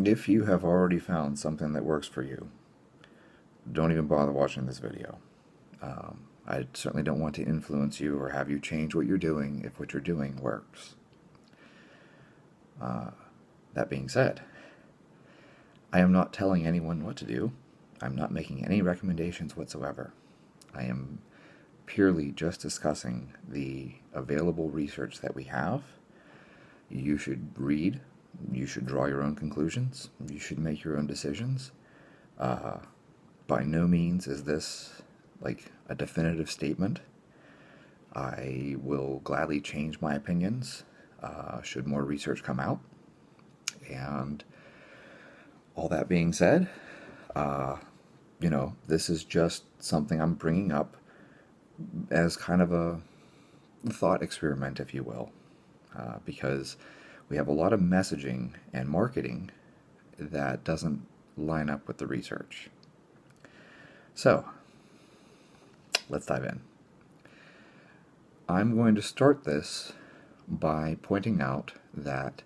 If you have already found something that works for you, don't even bother watching this video. I certainly don't want to influence you or have you change what you're doing if what you're doing works. That being said, I am not telling anyone what to do. I'm not making any recommendations whatsoever. I am purely just discussing the available research that we have. You should read. You should draw your own conclusions. You should make your own decisions. By no means is this like a definitive statement. I will gladly change my opinions should more research come out. And all that being said, this is just something I'm bringing up as kind of a thought experiment, if you will, because we have a lot of messaging and marketing that doesn't line up with the research. So, let's dive in. I'm going to start this by pointing out that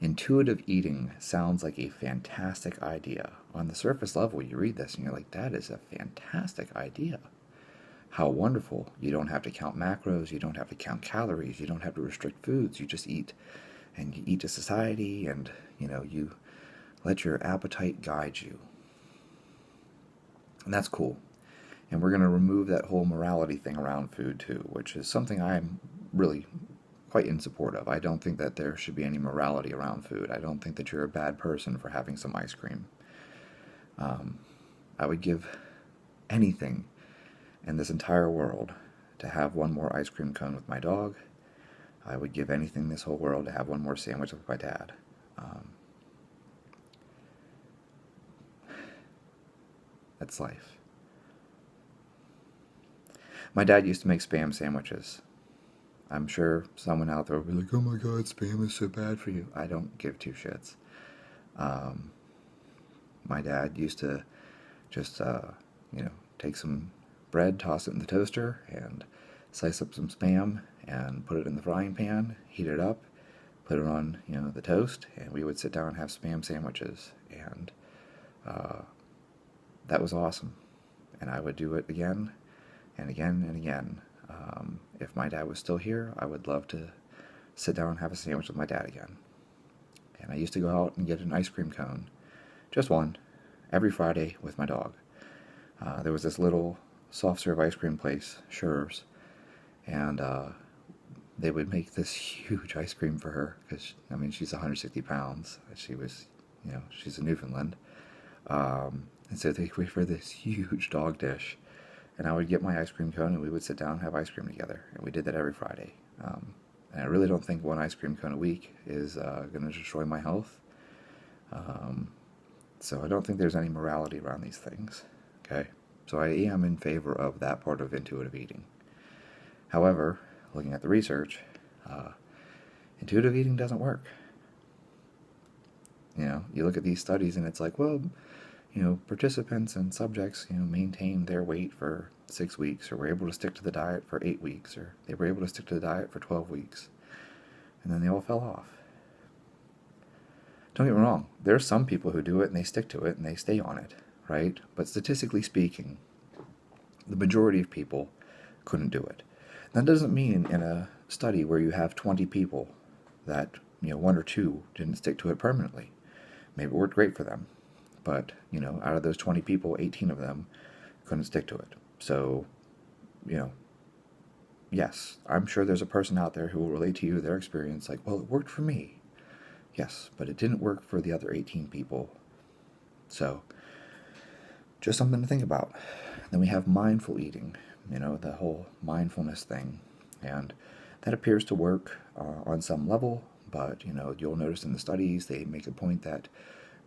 intuitive eating sounds like a fantastic idea. On the surface level, you read this and you're like, that is a fantastic idea. How wonderful. You don't have to count macros, you don't have to count calories, you don't have to restrict foods, you just eat. And you eat to satiety, and you let your appetite guide you. And that's cool. And we're going to remove that whole morality thing around food too, which is something I'm really quite in support of. I don't think that there should be any morality around food. I don't think that you're a bad person for having some ice cream. I would give anything in this entire world to have one more ice cream cone with my dog. I would give anything in this whole world to have one more sandwich with my dad. That's life. My dad used to make Spam sandwiches. I'm sure someone out there will be like, oh my god, Spam is so bad for you. I don't give two shits. My dad used to just, take some bread, toss it in the toaster, and slice up some Spam and put it in the frying pan, heat it up, put it on, the toast, and we would sit down and have Spam sandwiches. And that was awesome. And I would do it again and again and again. If my dad was still here, I would love to sit down and have a sandwich with my dad again. And I used to go out and get an ice cream cone, just one, every Friday with my dog. There was this little soft serve ice cream place, Scherv's, and they would make this huge ice cream for her because, she's 160 pounds. She's a Newfoundland. And so they wait for this huge dog dish. And I would get my ice cream cone and we would sit down and have ice cream together. And we did that every Friday. And I really don't think one ice cream cone a week is going to destroy my health. So I don't think there's any morality around these things. Okay? So I am in favor of that part of intuitive eating. However, looking at the research, intuitive eating doesn't work. You look at these studies and it's like, well, participants and subjects, maintained their weight for 6 weeks, or were able to stick to the diet for 8 weeks, or they were able to stick to the diet for 12 weeks. And then they all fell off. Don't get me wrong, there are some people who do it and they stick to it and they stay on it, right? But statistically speaking, the majority of people couldn't do it. That doesn't mean in a study where you have 20 people that, 1 or 2 didn't stick to it permanently. Maybe it worked great for them. But, out of those 20 people, 18 of them couldn't stick to it. So, yes, I'm sure there's a person out there who will relate to you their experience like, well, it worked for me. Yes, but it didn't work for the other 18 people. So, just something to think about. Then we have mindful eating, the whole mindfulness thing. And that appears to work on some level, but, you'll notice in the studies they make a point that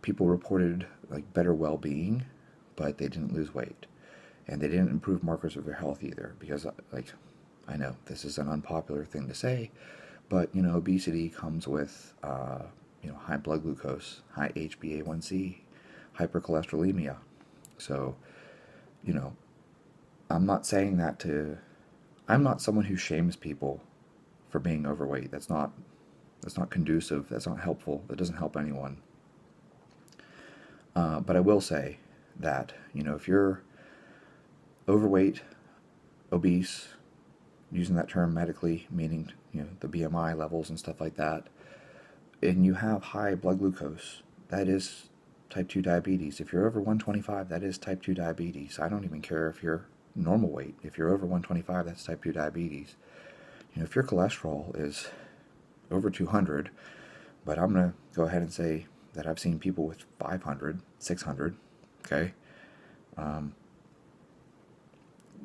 people reported better well-being, but they didn't lose weight, and they didn't improve markers of their health either. Because, I know this is an unpopular thing to say, but obesity comes with high blood glucose, high HbA1c, hypercholesterolemia. So, I'm not saying that I'm not someone who shames people for being overweight. That's not conducive. That's not helpful. That doesn't help anyone. But I will say that, if you're overweight, obese, using that term medically, meaning, the BMI levels and stuff like that, and you have high blood glucose, that is type 2 diabetes. If you're over 125, that is type 2 diabetes. I don't even care if you're normal weight. If you're over 125, that's type 2 diabetes. If your cholesterol is over 200, but I'm going to go ahead and say that I've seen people with 500, 600, okay?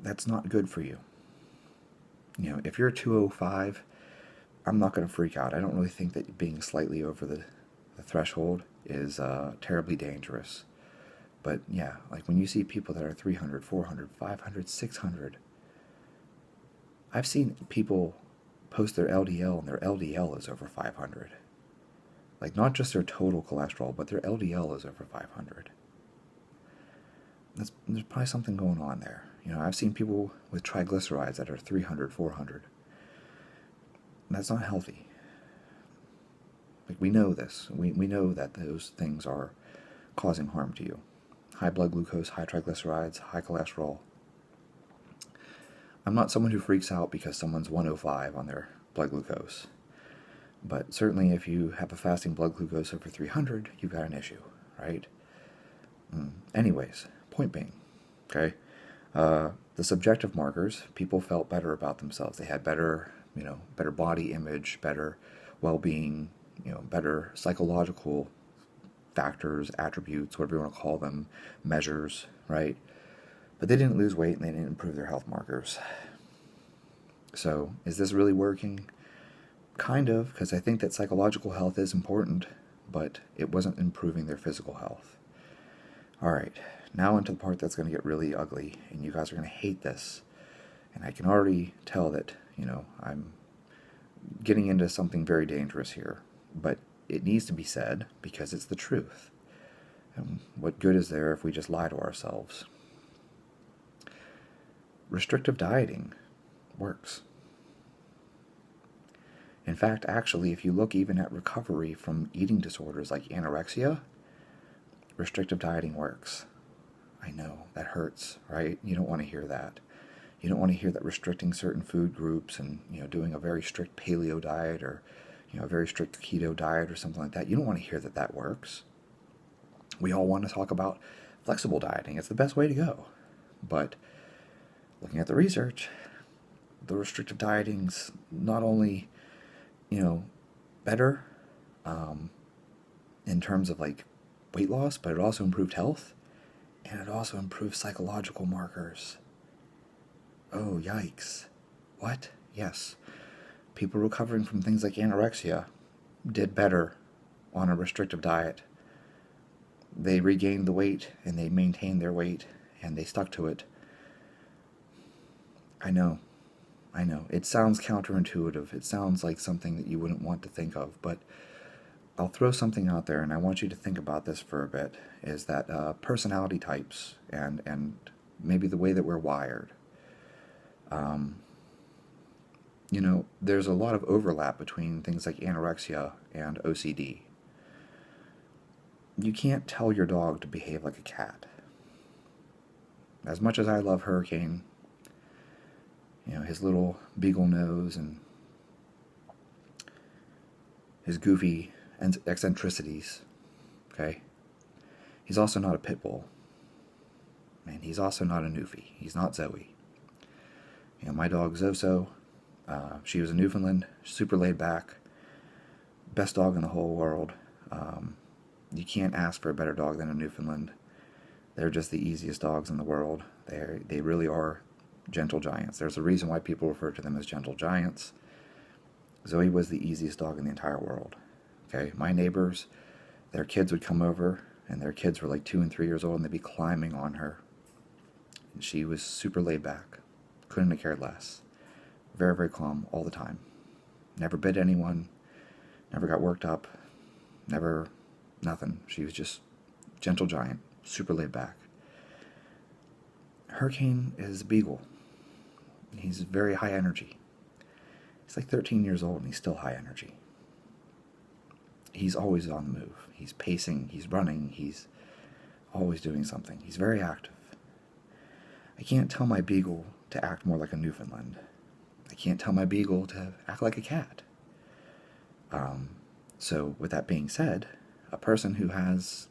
That's not good for you. If you're 205, I'm not going to freak out. I don't really think that being slightly over the threshold is terribly dangerous. But yeah, like when you see people that are 300, 400, 500, 600, I've seen people post their LDL and their LDL is over 500. Like not just their total cholesterol, but their LDL is over 500. There's probably something going on there. I've seen people with triglycerides that are 300, 400. That's not healthy. Like we know this. We know that those things are causing harm to you. High blood glucose, high triglycerides, high cholesterol. I'm not someone who freaks out because someone's 105 on their blood glucose. But certainly if you have a fasting blood glucose over 300, you've got an issue, right? Anyways, point being, okay, the subjective markers, people felt better about themselves. They had better, better body image, better well-being, better psychological factors, attributes, whatever you want to call them, measures, right? But they didn't lose weight and they didn't improve their health markers. So, is this really working? Kind of, because I think that psychological health is important, but it wasn't improving their physical health. Alright, now into the part that's going to get really ugly, and you guys are going to hate this. And I can already tell that, I'm getting into something very dangerous here. But it needs to be said because it's the truth. And what good is there if we just lie to ourselves? Restrictive dieting works. In fact, actually, if you look even at recovery from eating disorders like anorexia, restrictive dieting works. I know, that hurts, right? You don't want to hear that. You don't want to hear that restricting certain food groups and, doing a very strict paleo diet or, a very strict keto diet or something like that. You don't want to hear that that works. We all want to talk about flexible dieting. It's the best way to go. But looking at the research, the restrictive dieting's not only, better in terms of like weight loss, but it also improved health and it also improved psychological markers. Oh, yikes. What? Yes. People recovering from things like anorexia did better on a restrictive diet. They regained the weight and they maintained their weight and they stuck to it. I know. It sounds counterintuitive. It sounds like something that you wouldn't want to think of, but I'll throw something out there and I want you to think about this for a bit, is that personality types and maybe the way that we're wired. There's a lot of overlap between things like anorexia and OCD. You can't tell your dog to behave like a cat. As much as I love Hurricane, his little beagle nose and his goofy eccentricities, okay? He's also not a pit bull. And he's also not a Newfie. He's not Zoe. My dog Zoso, she was a Newfoundland, super laid back, best dog in the whole world. You can't ask for a better dog than a Newfoundland. They're just the easiest dogs in the world. They really are gentle giants. There's a reason why people refer to them as gentle giants. Zoe was the easiest dog in the entire world. Okay, my neighbors, their kids would come over, and their kids were like 2 and 3 years old, and they'd be climbing on her. And she was super laid back. Couldn't have cared less. Very, very calm all the time. Never bit anyone. Never got worked up. Never, nothing. She was just gentle giant. Super laid back. Hurricane is a beagle. He's very high energy. He's like 13 years old and he's still high energy. He's always on the move. He's pacing, he's running, he's always doing something. He's very active. I can't tell my beagle to act more like a Newfoundland. I can't tell my beagle to act like a cat. So with that being said, a person who has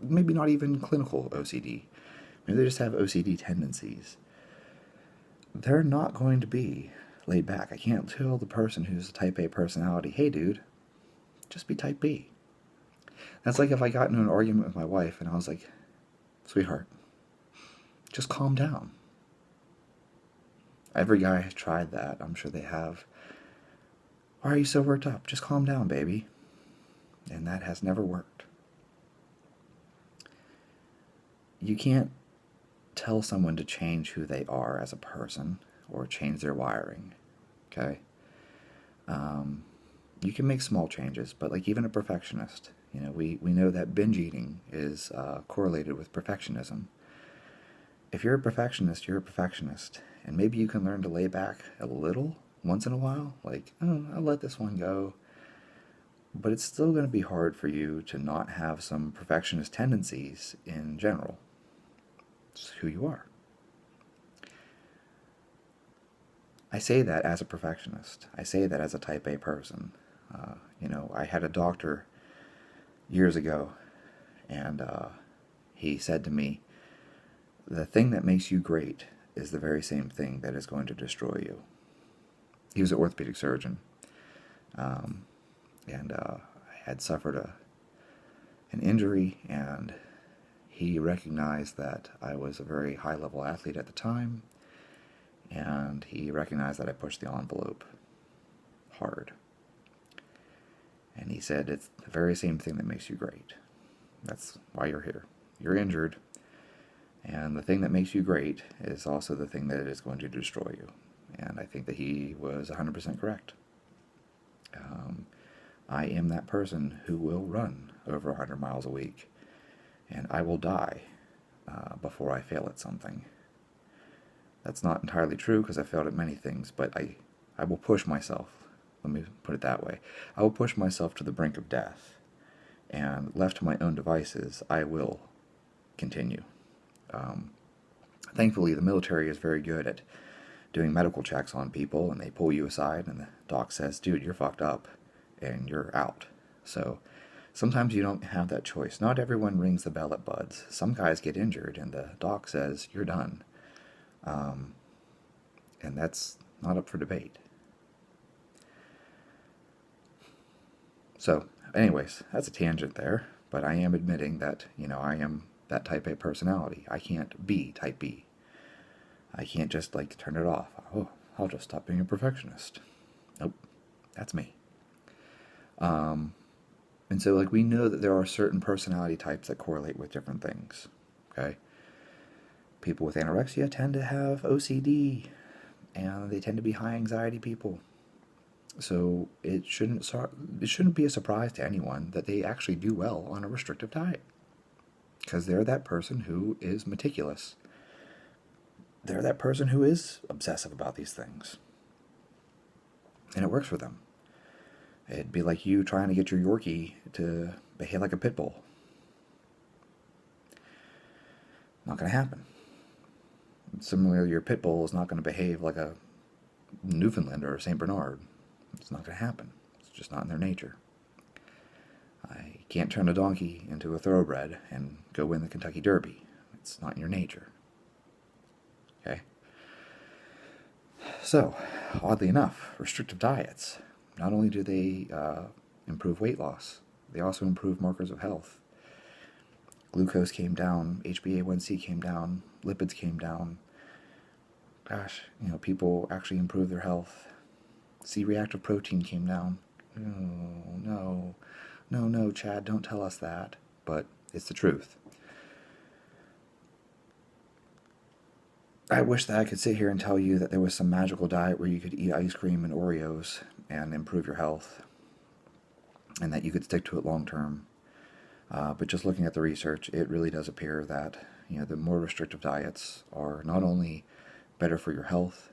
maybe not even clinical OCD, maybe they just have OCD tendencies, they're not going to be laid back. I can't tell the person who's a type A personality, hey dude, just be type B. That's like if I got into an argument with my wife and I was like, sweetheart, just calm down. Every guy has tried that. I'm sure they have. Why are you so worked up? Just calm down, baby. And that has never worked. You can't tell someone to change who they are as a person or change their wiring, okay? You can make small changes, but like even a perfectionist, we know that binge eating is correlated with perfectionism. If you're a perfectionist, you're a perfectionist. And maybe you can learn to lay back a little once in a while, like, oh, I'll let this one go. But it's still going to be hard for you to not have some perfectionist tendencies in general. It's who you are. I say that as a perfectionist. I say that as a type A person. I had a doctor years ago, and he said to me, the thing that makes you great is the very same thing that is going to destroy you. He was an orthopedic surgeon, and I had suffered an injury, and he recognized that I was a very high-level athlete at the time, and he recognized that I pushed the envelope hard. And he said, it's the very same thing that makes you great. That's why you're here. You're injured, and the thing that makes you great is also the thing that is going to destroy you. And I think that he was 100% correct. I am that person who will run over 100 miles a week, and I will die before I fail at something. That's not entirely true because I failed at many things, but I will push myself. Let me put it that way. I will push myself to the brink of death, and left to my own devices, I will continue. Thankfully, the military is very good at doing medical checks on people, and they pull you aside, and the doc says, dude, you're fucked up, and you're out. So sometimes you don't have that choice. Not everyone rings the bell at Buds. Some guys get injured, and the doc says, you're done. And that's not up for debate. So, anyways, that's a tangent there, but I am admitting that, I am that type A personality. I can't be type B. I can't just, turn it off. Oh, I'll just stop being a perfectionist. Nope, that's me. And so, we know that there are certain personality types that correlate with different things, okay? People with anorexia tend to have OCD, and they tend to be high anxiety people. So it shouldn't be a surprise to anyone that they actually do well on a restrictive diet, because they're that person who is meticulous. They're that person who is obsessive about these things, and it works for them. It'd be like you trying to get your Yorkie to behave like a pit bull. Not going to happen. Similarly, your pit bull is not going to behave like a Newfoundland or a St. Bernard. It's not going to happen. It's just not in their nature. I can't turn a donkey into a thoroughbred and go win the Kentucky Derby. It's not in your nature. Okay? So, oddly enough, restrictive diets, not only do they improve weight loss, they also improve markers of health. Glucose came down, HbA1c came down, lipids came down. Gosh, people actually improve their health. C-reactive protein came down. Oh, no, Chad, don't tell us that. But it's the truth. I wish that I could sit here and tell you that there was some magical diet where you could eat ice cream and Oreos and improve your health, and that you could stick to it long term. But just looking at the research, it really does appear that the more restrictive diets are not only better for your health,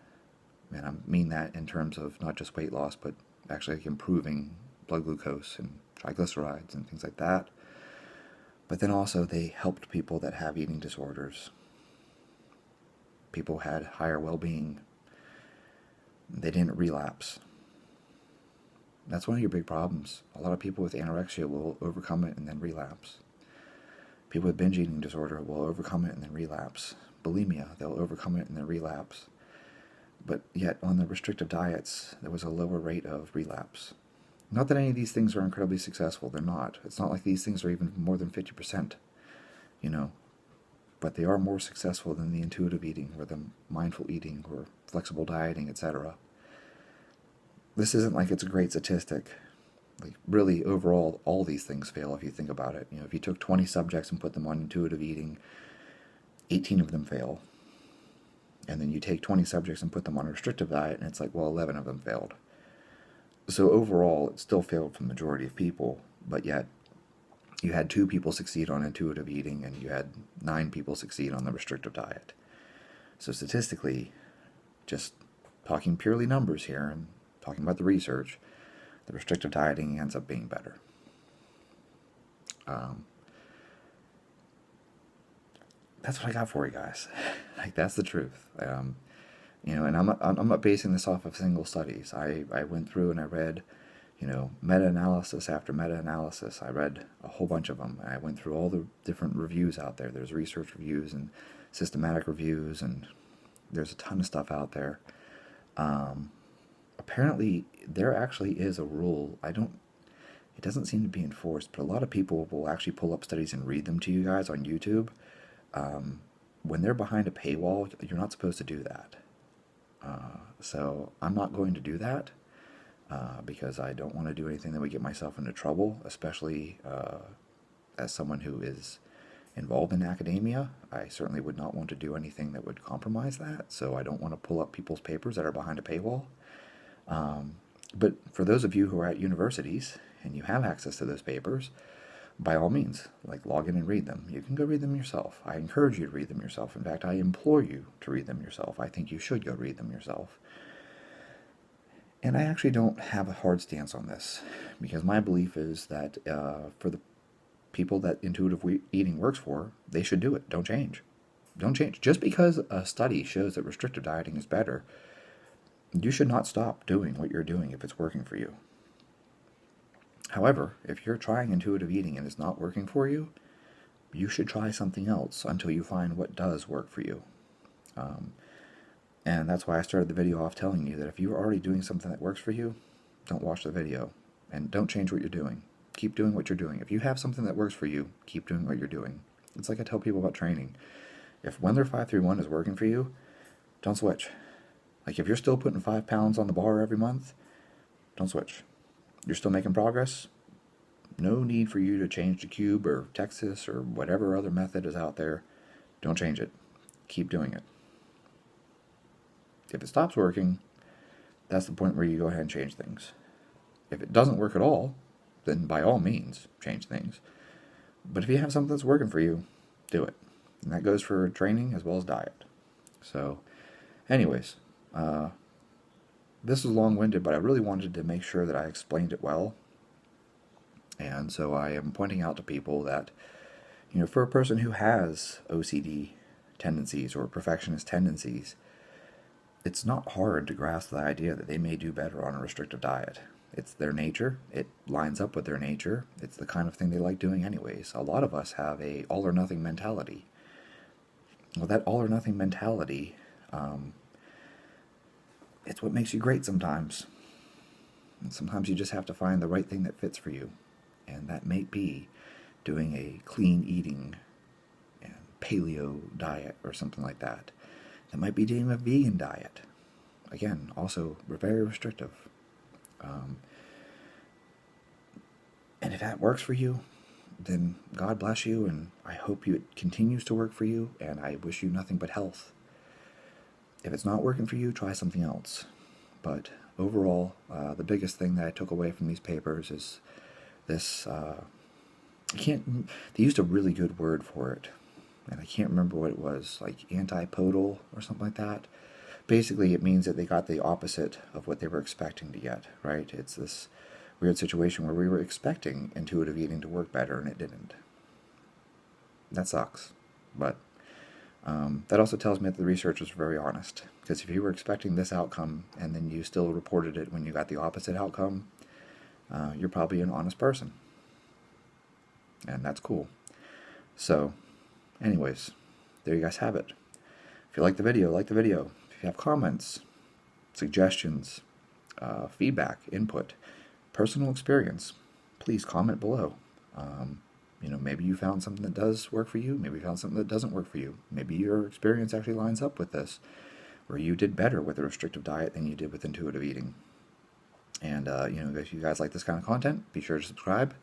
and I mean that in terms of not just weight loss, but actually improving blood glucose and triglycerides and things like that, But then also they helped people that have eating disorders. People had higher well-being. They didn't relapse. That's one of your big problems. A lot of people with anorexia will overcome it and then relapse. People with binge eating disorder will overcome it and then relapse. Bulimia, they'll overcome it and then relapse. But yet on the restrictive diets, there was a lower rate of relapse. Not that any of these things are incredibly successful. They're not. It's not like these things are even more than 50%, But they are more successful than the intuitive eating or the mindful eating or flexible dieting, etc. This isn't like it's a great statistic. Like, really, overall, all these things fail if you think about it. If you took 20 subjects and put them on intuitive eating, 18 of them fail. And then you take 20 subjects and put them on a restrictive diet, and it's like, well, 11 of them failed. So overall, it still failed for the majority of people, but yet you had 2 people succeed on intuitive eating, and you had 9 people succeed on the restrictive diet. So statistically, just talking purely numbers here and talking about the research, the restrictive dieting ends up being better. That's what I got for you guys. Like, that's the truth. And I'm not basing this off of single studies. I went through and I read, meta-analysis after meta-analysis. I read a whole bunch of them. I went through all the different reviews out there. There's research reviews and systematic reviews, and there's a ton of stuff out there. Apparently, there actually is a rule. It doesn't seem to be enforced, but a lot of people will actually pull up studies and read them to you guys on YouTube. When they're behind a paywall, you're not supposed to do that. So I'm not going to do that because I don't want to do anything that would get myself into trouble, especially as someone who is involved in academia. I certainly would not want to do anything that would compromise that, so I don't want to pull up people's papers that are behind a paywall. But for those of you who are at universities and you have access to those papers, by all means, log in and read them. You can go read them yourself. I encourage you to read them yourself. In fact, I implore you to read them yourself. I think you should go read them yourself. And I actually don't have a hard stance on this, because my belief is that for the people that intuitive eating works for, they should do it. Don't change. Don't change. Just because a study shows that restrictive dieting is better, you should not stop doing what you're doing if it's working for you. However, if you're trying intuitive eating and it's not working for you, you should try something else until you find what does work for you. And that's why I started the video off telling you that if you're already doing something that works for you, don't watch the video. And don't change what you're doing. Keep doing what you're doing. If you have something that works for you, keep doing what you're doing. It's like I tell people about training. If Wendler 531 is working for you, don't switch. Like, if you're still putting 5 pounds on the bar every month, don't switch. You're still making progress, no need for you to change to Cube or Texas or whatever other method is out there. Don't change it. Keep doing it. If it stops working, that's the point where you go ahead and change things. If it doesn't work at all, then by all means, change things. But if you have something that's working for you, do it. And that goes for training as well as diet. So, anyways, this is long-winded, but I really wanted to make sure that I explained it well. And so I am pointing out to people that, for a person who has OCD tendencies or perfectionist tendencies, it's not hard to grasp the idea that they may do better on a restrictive diet. It's their nature. It lines up with their nature. It's the kind of thing they like doing anyways. A lot of us have a all-or-nothing mentality. Well, that all-or-nothing mentality, it's what makes you great sometimes. And sometimes you just have to find the right thing that fits for you. And that may be doing a clean eating and paleo diet or something like that. That might be doing a vegan diet. Again, also very restrictive. And if that works for you, then God bless you, and I hope it continues to work for you, and I wish you nothing but health. If it's not working for you, try something else. But overall, the biggest thing that I took away from these papers is this, they used a really good word for it, and I can't remember what it was, like antipodal or something like that. Basically, it means that they got the opposite of what they were expecting to get, right? It's this weird situation where we were expecting intuitive eating to work better, and it didn't. that sucks. But that also tells me that the research was very honest. Because if you were expecting this outcome and then you still reported it when you got the opposite outcome, you're probably an honest person. And that's cool. So, anyways, there you guys have it. If you like the video, like the video. If you have comments, suggestions, feedback, input, personal experience, please comment below. Maybe you found something that does work for you. Maybe you found something that doesn't work for you. Maybe your experience actually lines up with this, or you did better with a restrictive diet than you did with intuitive eating. And, if you guys like this kind of content, be sure to subscribe.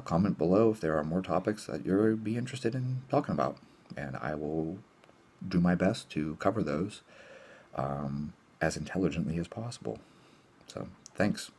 Comment below if there are more topics that you'll be interested in talking about. And I will do my best to cover those as intelligently as possible. So, thanks.